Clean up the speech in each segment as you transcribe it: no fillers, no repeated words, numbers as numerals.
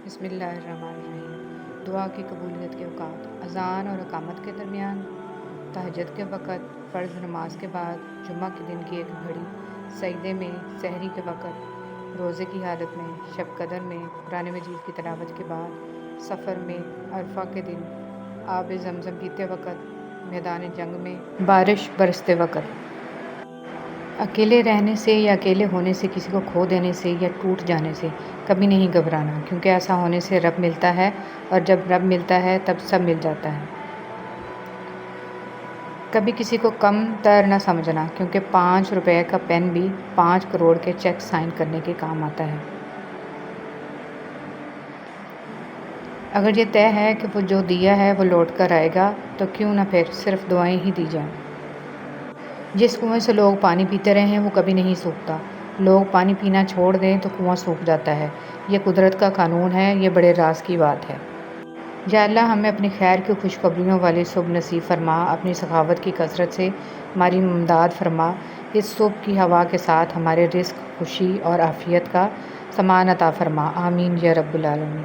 بسم اللہ الرحمن الرحیم۔ دعا کی قبولیت کے اوقات: اذان اور اقامت کے درمیان، تہجد کے وقت، فرض نماز کے بعد، جمعہ کے دن کی ایک گھڑی، سجدے میں، سحری کے وقت، روزے کی حالت میں، شب قدر میں، قرآن مجید کی تلاوت کے بعد، سفر میں، عرفہ کے دن، آب زمزم پیتے وقت، میدان جنگ میں، بارش برستے وقت۔ اکیلے رہنے سے یا اکیلے ہونے سے، کسی کو کھو دینے سے یا ٹوٹ جانے سے کبھی نہیں گھبرانا، کیونکہ ایسا ہونے سے رب ملتا ہے، اور جب رب ملتا ہے تب سب مل جاتا ہے۔ کبھی کسی کو کم تر نہ سمجھنا، کیونکہ 5 روپے کا پین بھی 5 کروڑ کے چیک سائن کرنے کے کام آتا ہے۔ اگر یہ طے ہے کہ وہ جو دیا ہے وہ لوٹ کر آئے گا، تو کیوں نہ پھر صرف دعائیں ہی دی جائیں۔ جس کنویں سے لوگ پانی پیتے رہے ہیں وہ کبھی نہیں سوکھتا، لوگ پانی پینا چھوڑ دیں تو کنواں سوکھ جاتا ہے۔ یہ قدرت کا قانون ہے، یہ بڑے راز کی بات ہے۔ یا اللہ ہمیں اپنی خیر کی خوشخبریوں والی صبح نصیب فرما، اپنی سخاوت کی کثرت سے ہماری امداد فرما، اس صبح کی ہوا کے ساتھ ہمارے رزق، خوشی اور عافیت کا سامان عطا فرما، آمین یا رب العالمین۔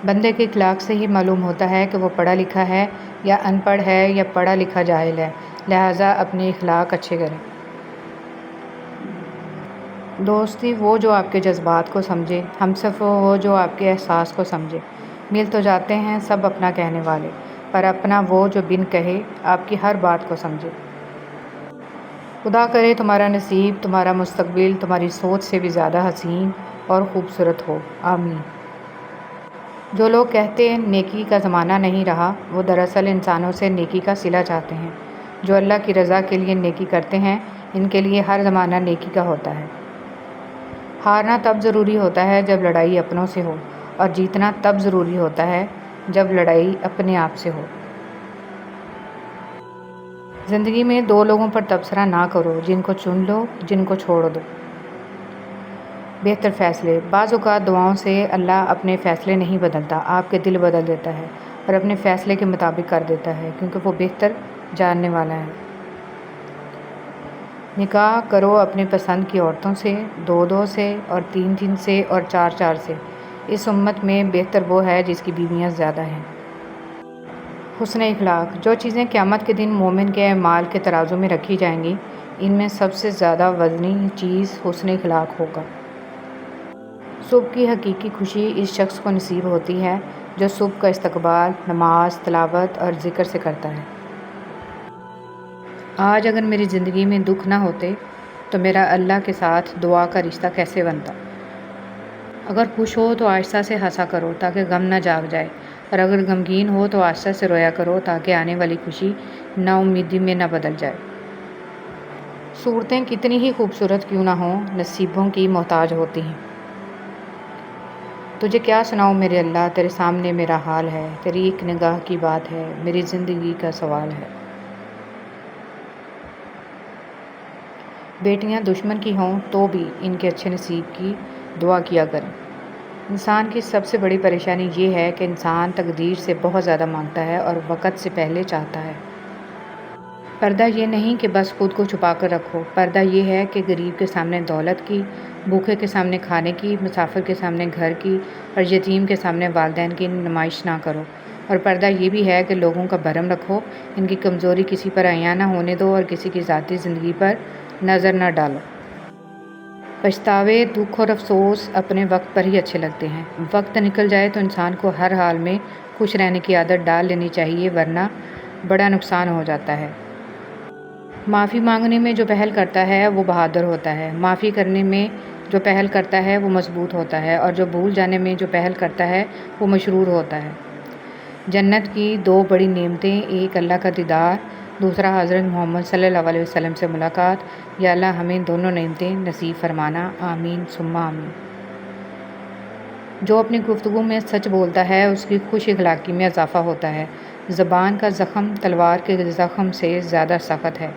بندے کے اخلاق سے ہی معلوم ہوتا ہے کہ وہ پڑھا لکھا ہے یا ان پڑھ ہے یا پڑھا لکھا جاہل ہے، لہٰذا اپنے اخلاق اچھے کریں۔ دوستی وہ جو آپ کے جذبات کو سمجھے، ہمسفر وہ جو آپ کے احساس کو سمجھے۔ مل تو جاتے ہیں سب اپنا کہنے والے، پر اپنا وہ جو بن کہے آپ کی ہر بات کو سمجھے۔ خدا کرے تمہارا نصیب، تمہارا مستقبل تمہاری سوچ سے بھی زیادہ حسین اور خوبصورت ہو، آمین۔ جو لوگ کہتے ہیں نیکی کا زمانہ نہیں رہا، وہ دراصل انسانوں سے نیکی کا صلہ چاہتے ہیں۔ جو اللہ کی رضا کے لیے نیکی کرتے ہیں، ان کے لیے ہر زمانہ نیکی کا ہوتا ہے۔ ہارنا تب ضروری ہوتا ہے جب لڑائی اپنوں سے ہو، اور جیتنا تب ضروری ہوتا ہے جب لڑائی اپنے آپ سے ہو۔ زندگی میں 2 لوگوں پر تبصرہ نہ کرو، جن کو چن لو، جن کو چھوڑ دو۔ بہتر فیصلے: بعض اوقات دعاؤں سے اللہ اپنے فیصلے نہیں بدلتا، آپ کے دل بدل دیتا ہے اور اپنے فیصلے کے مطابق کر دیتا ہے، کیونکہ وہ بہتر جاننے والا ہے۔ نکاح کرو اپنے پسند کی عورتوں سے، 2 سے اور 3 سے اور 4 سے۔ اس امت میں بہتر وہ ہے جس کی بیویاں زیادہ ہیں۔ حسن اخلاق: جو چیزیں قیامت کے دن مومن کے اعمال کے ترازو میں رکھی جائیں گی، ان میں سب سے زیادہ وزنی چیز حسن اخلاق ہوگا۔ صبح کی حقیقی خوشی اس شخص کو نصیب ہوتی ہے جو صبح کا استقبال نماز، تلاوت اور ذکر سے کرتا ہے۔ آج اگر میری زندگی میں دکھ نہ ہوتے تو میرا اللہ کے ساتھ دعا کا رشتہ کیسے بنتا؟ اگر خوش ہو تو آہستہ سے ہنسا کرو تاکہ غم نہ جاگ جائے، اور اگر غمگین ہو تو آہستہ سے رویا کرو تاکہ آنے والی خوشی نا امیدی میں نہ بدل جائے۔ صورتیں کتنی ہی خوبصورت کیوں نہ ہوں، نصیبوں کی محتاج ہوتی ہیں۔ تجھے کیا سناؤں میرے اللہ، تیرے سامنے میرا حال ہے، تیری ایک نگاہ کی بات ہے، میری زندگی کا سوال ہے۔ بیٹیاں دشمن کی ہوں تو بھی ان کے اچھے نصیب کی دعا کیا کریں۔ انسان کی سب سے بڑی پریشانی یہ ہے کہ انسان تقدیر سے بہت زیادہ مانگتا ہے اور وقت سے پہلے چاہتا ہے۔ پردہ یہ نہیں کہ بس خود کو چھپا کر رکھو، پردہ یہ ہے کہ غریب کے سامنے دولت کی، بھوکے کے سامنے کھانے کی، مسافر کے سامنے گھر کی اور یتیم کے سامنے والدین کی نمائش نہ کرو۔ اور پردہ یہ بھی ہے کہ لوگوں کا بھرم رکھو، ان کی کمزوری کسی پر عیاں نہ ہونے دو اور کسی کی ذاتی زندگی پر نظر نہ ڈالو۔ پچھتاوے، دکھ اور افسوس اپنے وقت پر ہی اچھے لگتے ہیں۔ وقت نکل جائے تو انسان کو ہر حال میں خوش رہنے کی عادت ڈال لینی چاہیے، ورنہ بڑا نقصان ہو جاتا ہے۔ معافی مانگنے میں جو پہل کرتا ہے وہ بہادر ہوتا ہے، معافی کرنے میں جو پہل کرتا ہے وہ مضبوط ہوتا ہے، اور جو بھول جانے میں جو پہل کرتا ہے وہ مشرور ہوتا ہے۔ جنت کی 2 بڑی نعمتیں، ایک اللہ کا دیدار، دوسرا حضرت محمد صلی اللہ علیہ وسلم سے ملاقات۔ یا اللہ ہمیں دونوں نعمتیں نصیب فرمانا، آمین ثم آمین۔ جو اپنی گفتگو میں سچ بولتا ہے اس کی خوش اخلاقی میں اضافہ ہوتا ہے۔ زبان کا زخم تلوار کے زخم سے زیادہ سخت ہے۔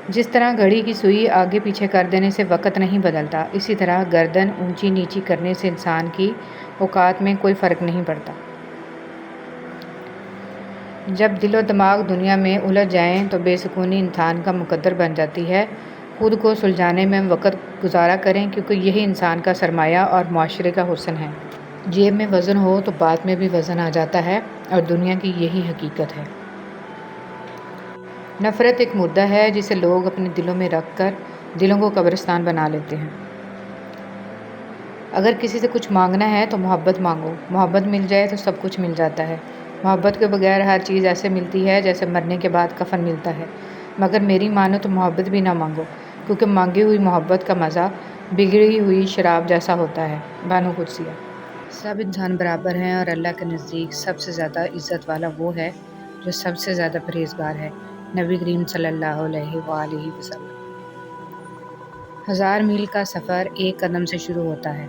جس طرح گھڑی کی سوئی آگے پیچھے کر دینے سے وقت نہیں بدلتا، اسی طرح گردن اونچی نیچی کرنے سے انسان کی اوقات میں کوئی فرق نہیں پڑتا۔ جب دل و دماغ دنیا میں الجھ جائیں تو بے سکونی انسان کا مقدر بن جاتی ہے، خود کو سلجھانے میں وقت گزارا کریں، کیونکہ یہی انسان کا سرمایہ اور معاشرے کا حسن ہے۔ جیب میں وزن ہو تو بات میں بھی وزن آ جاتا ہے، اور دنیا کی یہی حقیقت ہے۔ نفرت ایک مردہ ہے جسے لوگ اپنے دلوں میں رکھ کر دلوں کو قبرستان بنا لیتے ہیں۔ اگر کسی سے کچھ مانگنا ہے تو محبت مانگو، محبت مل جائے تو سب کچھ مل جاتا ہے۔ محبت کے بغیر ہر چیز ایسے ملتی ہے جیسے مرنے کے بعد کفن ملتا ہے۔ مگر میری مانو تو محبت بھی نہ مانگو، کیونکہ مانگی ہوئی محبت کا مزہ بگڑی ہوئی شراب جیسا ہوتا ہے۔ بانو قدسیہ۔ سب انسان برابر ہیں، اور اللہ کے نزدیک سب سے زیادہ عزت والا وہ ہے جو سب سے زیادہ پرہیزگار ہے۔ نبی کریم صلی اللہ علیہ وآلہ وسلم۔ 1000 میل کا سفر ایک قدم سے شروع ہوتا ہے۔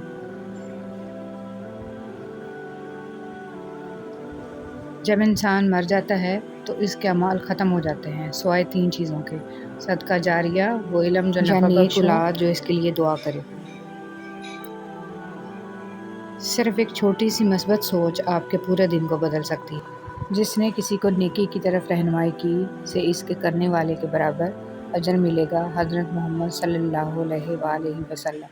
جب انسان مر جاتا ہے تو اس کے اعمال ختم ہو جاتے ہیں، سوائے 3 چیزوں کے: صدقہ جاریہ، وہ علم جو نفع بخش، ایک اولاد جو اس کے لیے دعا کرے۔ صرف ایک چھوٹی سی مثبت سوچ آپ کے پورے دن کو بدل سکتی ہے۔ جس نے کسی کو نیکی کی طرف رہنمائی کی، سے اس کے کرنے والے کے برابر اجر ملے گا۔ حضرت محمد صلی اللہ علیہ وآلہ وسلم۔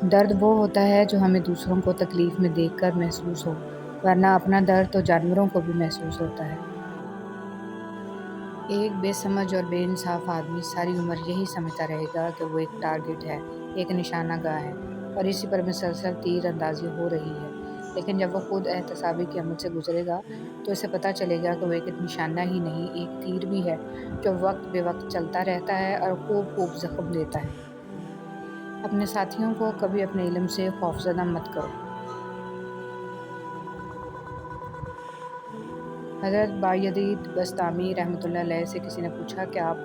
درد وہ ہوتا ہے جو ہمیں دوسروں کو تکلیف میں دیکھ کر محسوس ہو، ورنہ اپنا درد تو جانوروں کو بھی محسوس ہوتا ہے۔ ایک بے سمجھ اور بے انصاف آدمی ساری عمر یہی سمجھتا رہے گا کہ وہ ایک ٹارگٹ ہے، ایک نشانہ گاہ ہے، اور اسی پر مسلسل تیر اندازی ہو رہی ہے۔ لیکن جب وہ خود احتسابی کے عمل سے گزرے گا تو اسے پتہ چلے گا کہ وہ ایک نشانہ ہی نہیں، ایک تیر بھی ہے جو وقت بے وقت چلتا رہتا ہے اور خوب خوب زخم دیتا ہے۔ اپنے ساتھیوں کو کبھی اپنے علم سے خوفزدہ مت کرو۔ حضرت بایزید بسطامی رحمۃ اللہ علیہ سے کسی نے پوچھا کہ آپ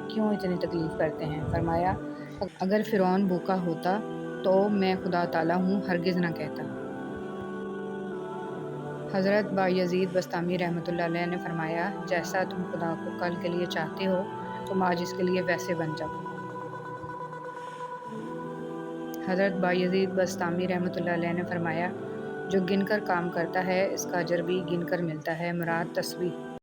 کیوں اتنی تکلیف کرتے ہیں؟ فرمایا، اگر فرعون بھوکا ہوتا تو میں خدا تعالیٰ ہوں ہرگز نہ کہتا۔ حضرت بایزید بسطامی رحمۃ اللہ علیہ نے فرمایا، جیسا تم خدا کو کل کے لیے چاہتے ہو تم آج اس کے لیے ویسے بن جاؤ۔ حضرت بایزید بسطامی رحمۃ اللہ علیہ نے فرمایا، جو گن کر کام کرتا ہے اس کا اجر بھی گن کر ملتا ہے۔ مراد تسبیح۔